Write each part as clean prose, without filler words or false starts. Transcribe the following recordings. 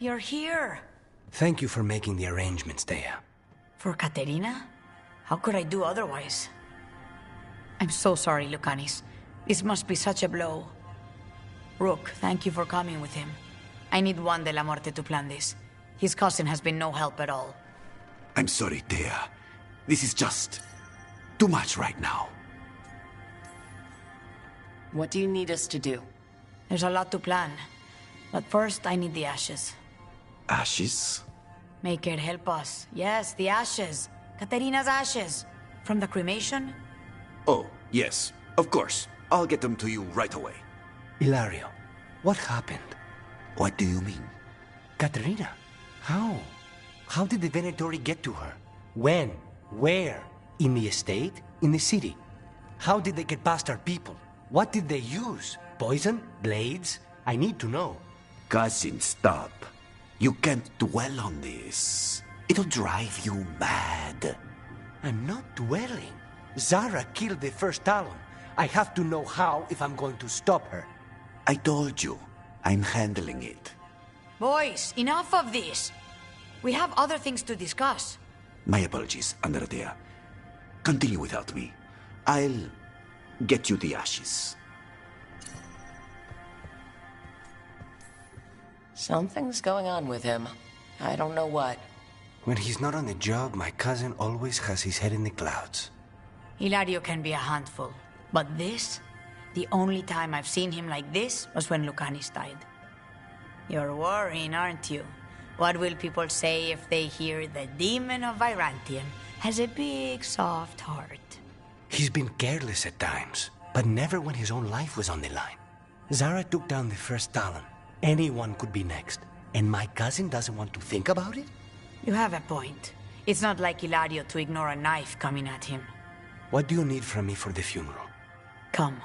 You're here! Thank you for making the arrangements, Dea. For Katerina? How could I do otherwise? I'm so sorry, Lucanis. This must be such a blow. Rook, thank you for coming with him. I need Juan de la Muerte to plan this. His cousin has been no help at all. I'm sorry, Dea. This is just too much right now. What do you need us to do? There's a lot to plan. But first, I need the ashes. Ashes? Make it help us. Yes, the ashes. Katerina's ashes. From the cremation? Oh, yes. Of course. I'll get them to you right away. Hilario, what happened? What do you mean? Katerina, how? How did the Venatori get to her? When? Where? In the estate? In the city? How did they get past our people? What did they use? Poison? Blades? I need to know. Cousin, stop. You can't dwell on this. It'll drive you mad. I'm not dwelling. Zara killed the first Talon. I have to know how if I'm going to stop her. I told you. I'm handling it. Boys, enough of this. We have other things to discuss. My apologies, Andrea. Continue without me. I'll get you the ashes. Something's going on with him. I don't know what. When he's not on the job, my cousin always has his head in the clouds. Hilario can be a handful. But this? The only time I've seen him like this was when Lucanis died. You're worrying, aren't you? What will people say if they hear the demon of Virantium has a big, soft heart? He's been careless at times, but never when his own life was on the line. Zara took down the first Talon. Anyone could be next. And my cousin doesn't want to think about it? You have a point. It's not like Hilario to ignore a knife coming at him. What do you need from me for the funeral? Come.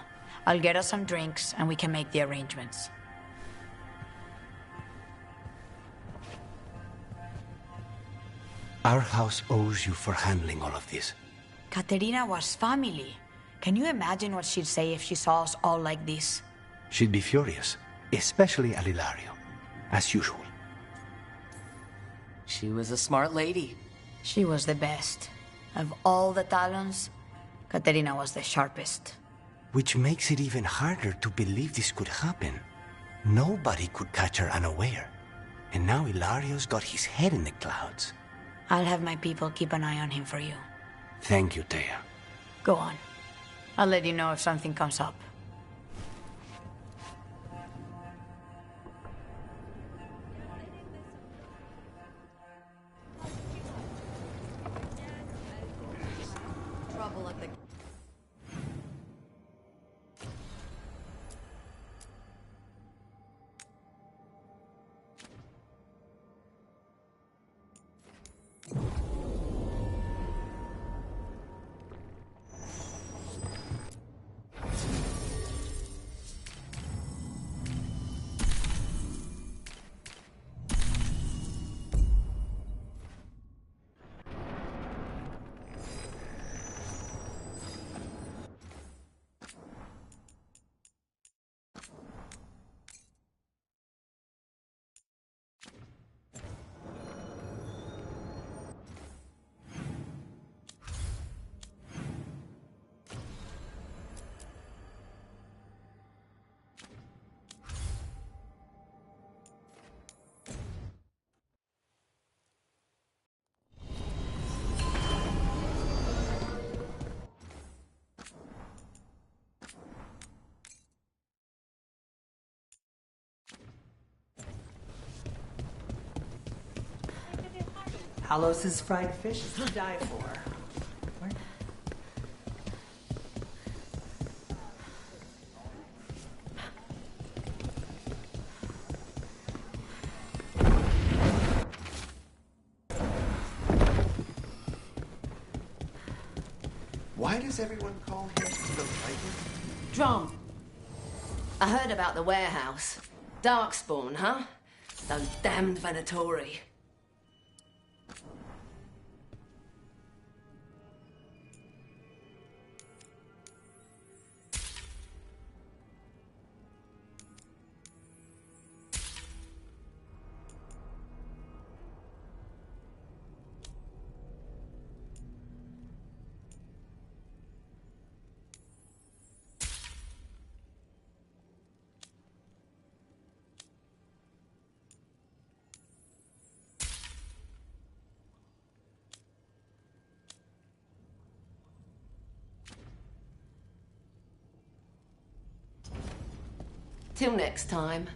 I'll get us some drinks and we can make the arrangements. Our house owes you for handling all of this. Katerina was family. Can you imagine what she'd say if she saw us all like this? She'd be furious, especially at Hilario, as usual. She was a smart lady. She was the best. Of all the Talons, Katerina was the sharpest. Which makes it even harder to believe this could happen. Nobody could catch her unaware. And now Hilario's got his head in the clouds. I'll have my people keep an eye on him for you. Thank you, Dea. Go on. I'll let you know if something comes up. Trouble at the... Palos' fried fish is to die for. Why does everyone call him the Viper? Drum. I heard about the warehouse. Darkspawn, huh? Those damned Venatori. Till next time.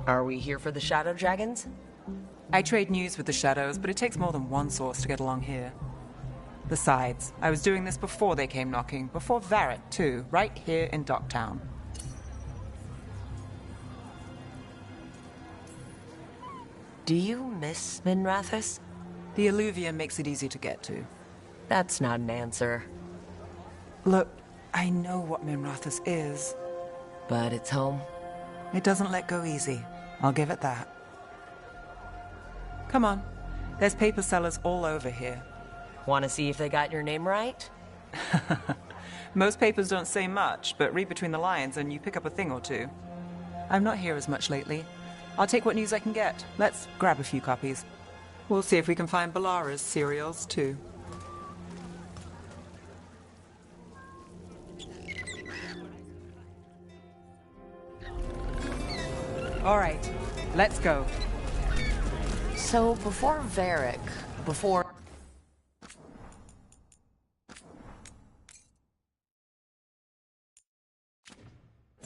Are we here for the Shadow Dragons? I trade news with the Shadows, but it takes more than one source to get along here. Besides, I was doing this before they came knocking, before Varric, too, right here in Docktown. Do you miss Minrathous? The Alluvia makes it easy to get to. That's not an answer. Look, I know what Minrathous is. But it's home. It doesn't let go easy. I'll give it that. Come on. There's paper sellers all over here. Want to see if they got your name right? Most papers don't say much, but read between the lines and you pick up a thing or two. I'm not here as much lately. I'll take what news I can get. Let's grab a few copies. We'll see if we can find Balara's cereals, too. All right, let's go. So, before Varric, before...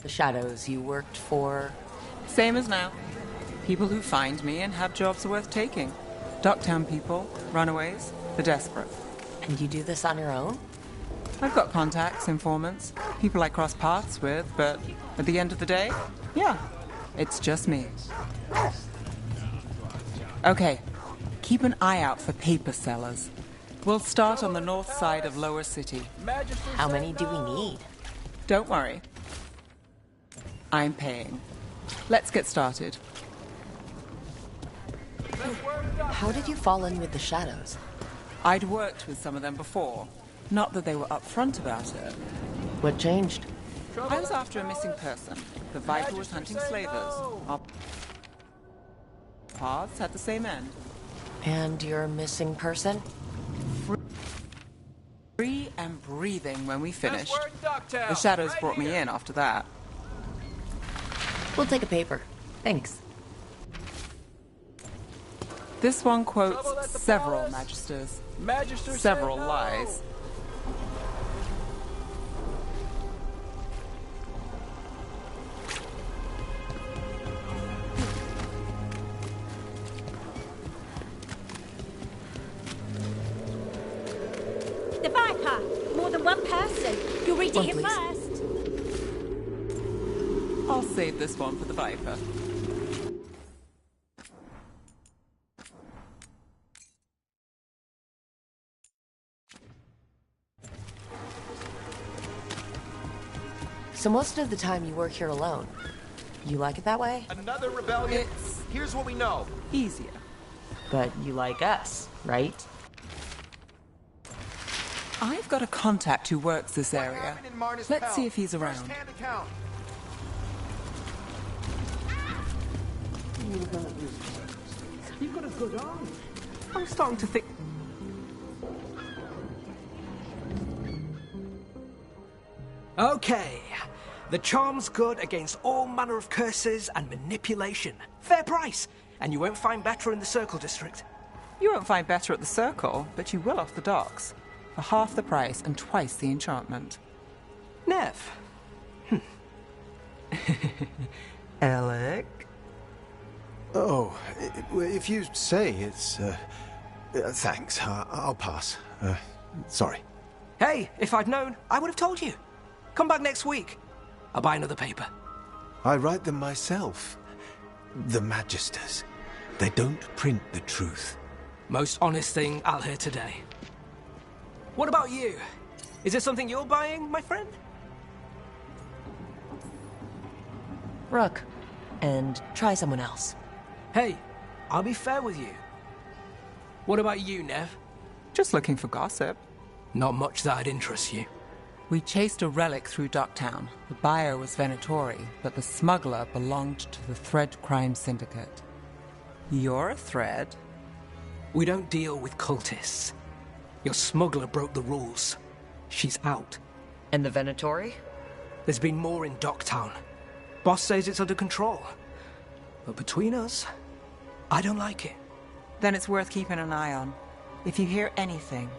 the Shadows, you worked for... Same as now. People who find me and have jobs worth taking. Docktown people, runaways, the desperate. And you do this on your own? I've got contacts, informants, people I cross paths with, but at the end of the day, yeah, it's just me. Okay, keep an eye out for paper sellers. We'll start on the north side of Lower City. How many do we need? Don't worry. I'm paying. Let's get started. How did you fall in with the Shadows? I'd worked with some of them before. Not that they were upfront about it. What changed? I was after a missing person. The Viper was hunting slavers. Our paths had the same end. And your missing person? and breathing when we finished. The shadows brought me in after that. We'll take a paper. Thanks. This one quotes several magisters, several lies. The Viper! More than one person. You'll read it One, here please. first. I'll save this one for the Viper. So most of the time you work here alone. You like it that way? Another rebellion? It's Here's what we know. easier. But you like us, right? I've got a contact who works this What area. happened in Marna's Let's Pell? see if he's around. First-hand account. You've got a good eye. I'm starting to think. Okay. The charm's good against all manner of curses and manipulation. Fair price. And you won't find better in the Circle District. You won't find better at the Circle, but you will off the docks. For half the price and twice the enchantment. Nev. Alec? Oh, if you say it's... thanks. I'll pass. Sorry. Hey, if I'd known, I would have told you. Come back next week. I'll buy another paper. I write them myself. The Magisters. They don't print the truth. Most honest thing I'll hear today. What about you? Is there something you're buying, my friend? Rook. And try someone else. Hey, I'll be fair with you. What about you, Nev? Just looking for gossip. Not much that'd interest you. We chased a relic through Docktown. The buyer was Venatori, but the smuggler belonged to the Thread Crime Syndicate. You're a Thread? We don't deal with cultists. Your smuggler broke the rules. She's out. And the Venatori? There's been more in Docktown. Boss says it's under control. But between us, I don't like it. Then it's worth keeping an eye on. If you hear anything.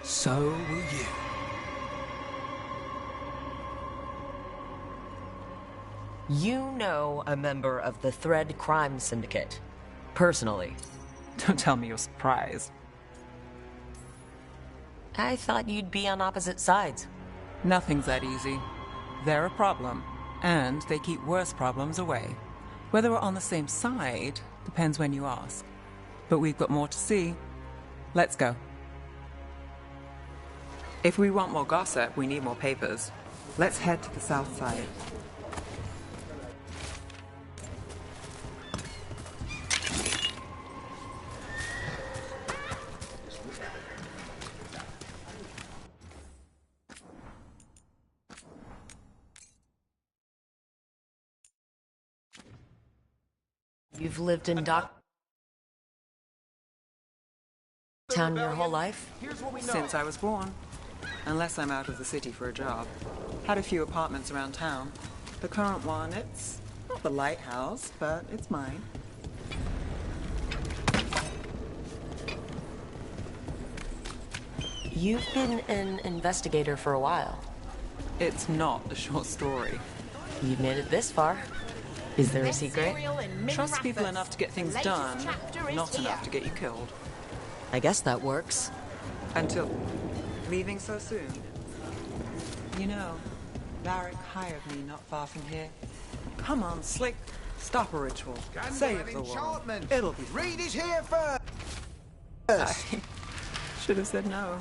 So will you. You know a member of the Thread Crime Syndicate. Personally. Don't tell me you're surprised. I thought you'd be on opposite sides. Nothing's that easy. They're a problem, and they keep worse problems away. Whether we're on the same side depends when you ask. But we've got more to see. Let's go. If we want more gossip, we need more papers. Let's head to the south side. You've lived in Docktown your whole life? Since I was born. Unless I'm out of the city for a job. Had a few apartments around town. The current one, it's not the lighthouse, but it's mine. You've been an investigator for a while. It's not a short story. You've made it this far. Is there a secret? Trust people enough to get things done, not enough to get you killed. I guess that works. Until leaving so soon. You know, Varric hired me not far from here. Come on, Slick. Stop a ritual. Save the world. It'll be... Reed is here first! I should have said no.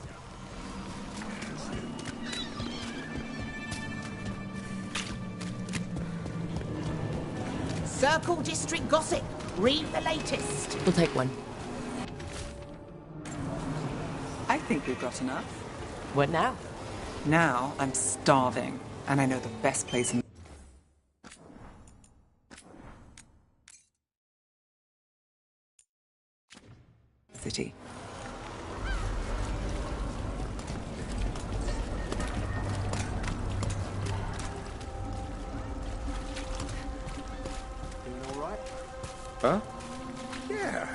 Circle District gossip. Read the latest. We'll take one. I think we've got enough. What now? Now I'm starving, and I know the best place in the city. Huh? Yeah.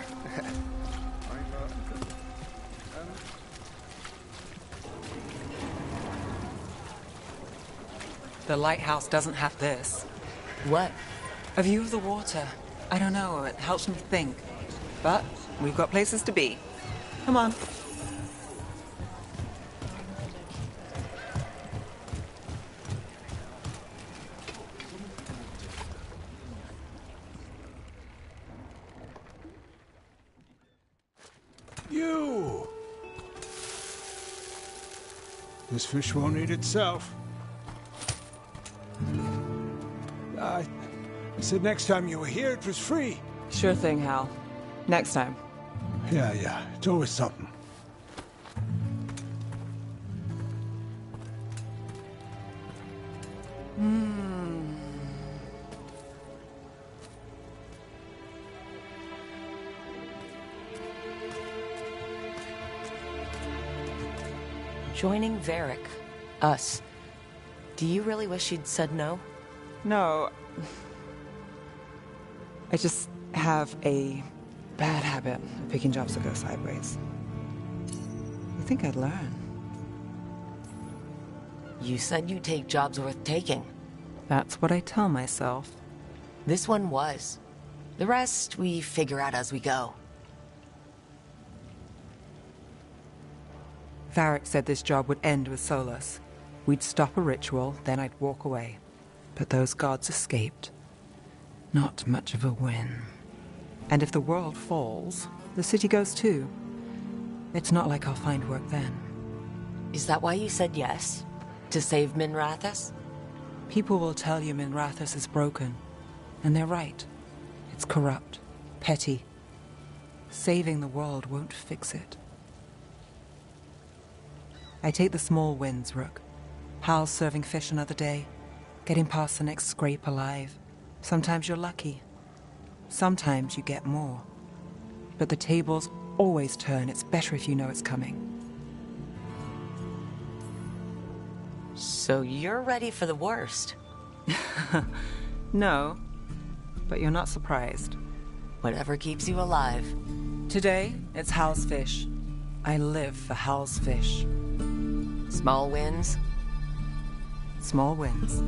The lighthouse doesn't have this. What? A view of the water. I don't know, it helps me think. But we've got places to be. Come on. You! This fish won't eat itself. I said next time you were here, it was free. Sure thing, Hal. Next time. Yeah, it's always something. Joining Varric. Us. Do you really wish you'd said no? No. I just have a bad habit of picking jobs that go sideways. You think I'd learn? You said you'd take jobs worth taking. That's what I tell myself. This one was. The rest we figure out as we go. Varric said this job would end with Solus. We'd stop a ritual, then I'd walk away. But those gods escaped. Not much of a win. And if the world falls, the city goes too. It's not like I'll find work then. Is that why you said yes? To save Minrathous? People will tell you Minrathous is broken. And they're right. It's corrupt. Petty. Saving the world won't fix it. I take the small wins, Rook. Hal's serving fish another day. Getting past the next scrape alive. Sometimes you're lucky. Sometimes you get more. But the tables always turn. It's better if you know it's coming. So you're ready for the worst? No, but you're not surprised. Whatever keeps you alive. Today, it's Hal's fish. I live for Hal's fish. Small wins? Small wins.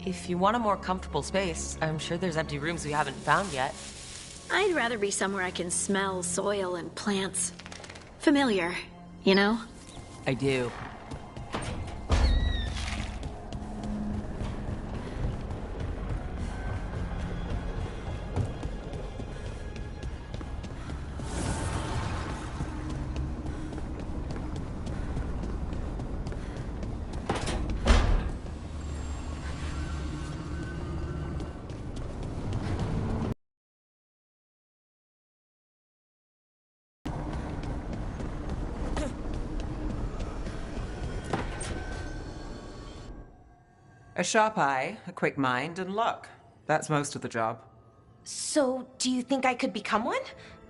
If you want a more comfortable space, I'm sure there's empty rooms we haven't found yet. I'd rather be somewhere I can smell soil and plants. Familiar, you know? I do. A sharp eye, a quick mind, and luck. That's most of the job. So, do you think I could become one?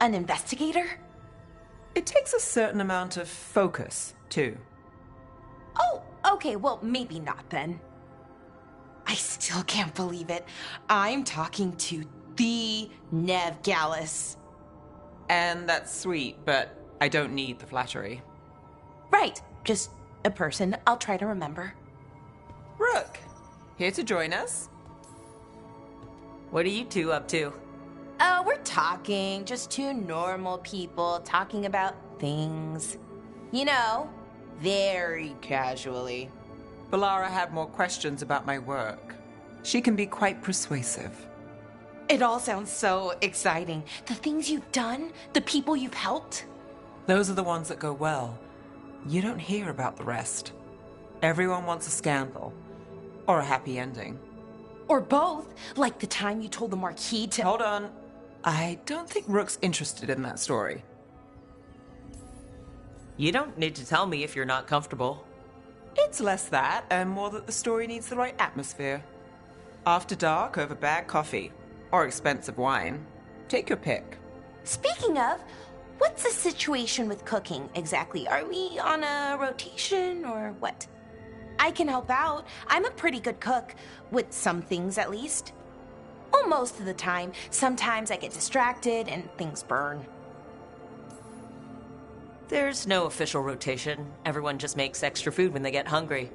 An investigator? It takes a certain amount of focus, too. Oh, okay, well, maybe not then. I still can't believe it. I'm talking to the Nev Gallus. And that's sweet, but I don't need the flattery. Right, just a person I'll try to remember. Rook, here to join us. What are you two up to? We're talking, just two normal people talking about things. You know, very casually. Balara had more questions about my work. She can be quite persuasive. It all sounds so exciting. The things you've done, the people you've helped. Those are the ones that go well. You don't hear about the rest. Everyone wants a scandal. Or a happy ending. Or both, like the time you told the Marquis to— Hold on. I don't think Rook's interested in that story. You don't need to tell me if you're not comfortable. It's less that, and more that the story needs the right atmosphere. After dark over bad coffee. Or expensive wine. Take your pick. Speaking of, what's the situation with cooking exactly? Are we on a rotation or what? I can help out. I'm a pretty good cook, with some things at least. Well, most of the time. Sometimes I get distracted and things burn. There's no official rotation. Everyone just makes extra food when they get hungry.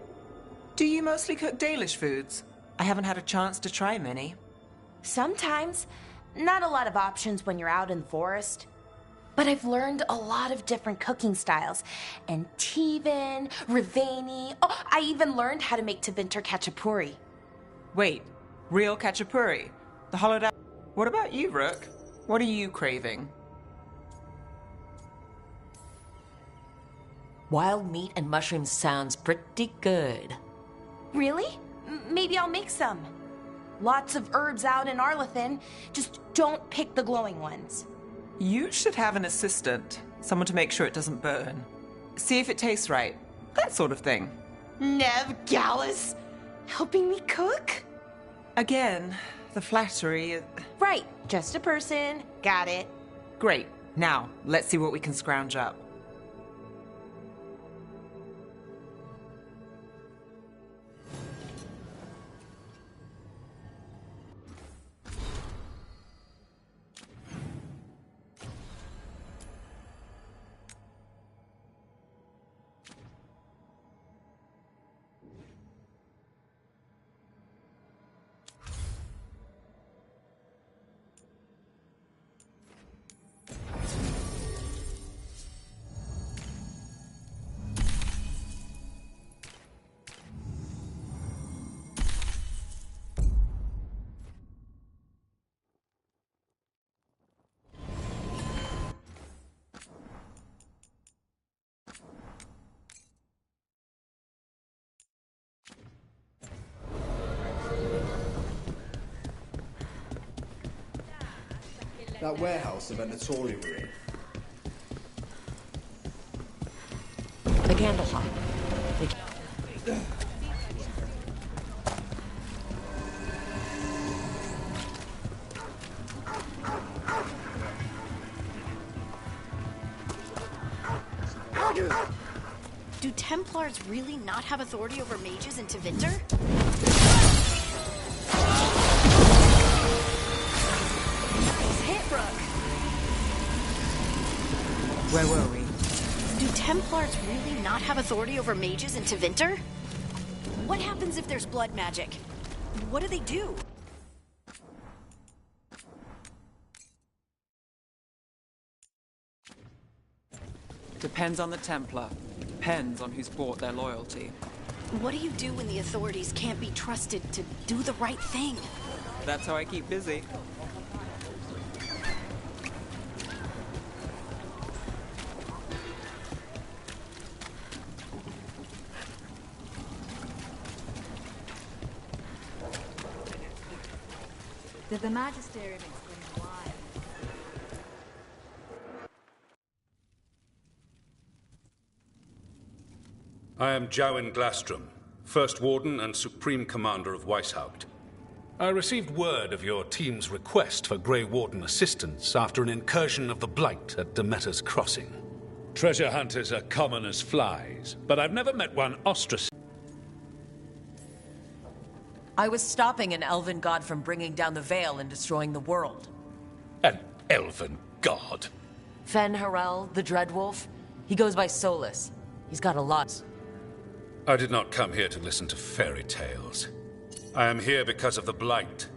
Do you mostly cook Dalish foods? I haven't had a chance to try many. Sometimes. Not a lot of options when you're out in the forest. But I've learned a lot of different cooking styles. Antivan, Rivani. Oh, I even learned how to make Tevinter Khachapuri. Wait, real Khachapuri? The hollowed out... What about you, Rook? What are you craving? Wild meat and mushrooms sounds pretty good. Really? Maybe I'll make some. Lots of herbs out in Arlathan. Just don't pick the glowing ones. You should have an assistant. Someone to make sure it doesn't burn. See if it tastes right. That sort of thing. Nev Gallus? Helping me cook? Again, the flattery... Right, just a person. Got it. Great. Now, let's see what we can scrounge up. That warehouse the Venatori were in. The candle shop. Do Templars really not have authority over mages in Tevinter? Nice hit, Rook. Where were we? Do Templars really not have authority over mages in Tevinter? What happens if there's blood magic? What do they do? Depends on the Templar. Depends on who's bought their loyalty. What do you do when the authorities can't be trusted to do the right thing? That's how I keep busy. Did the Magisterium explain why? I am Jowen Glastrom, First Warden and Supreme Commander of Weishaupt. I received word of your team's request for Grey Warden assistance after an incursion of the Blight at Demeter's Crossing. Treasure hunters are common as flies, but I've never met one ostracized. I was stopping an elven god from bringing down the Veil and destroying the world. An elven god? Fen Harel, the Dreadwolf. He goes by Solus. He's got a lot. I did not come here to listen to fairy tales. I am here because of the Blight.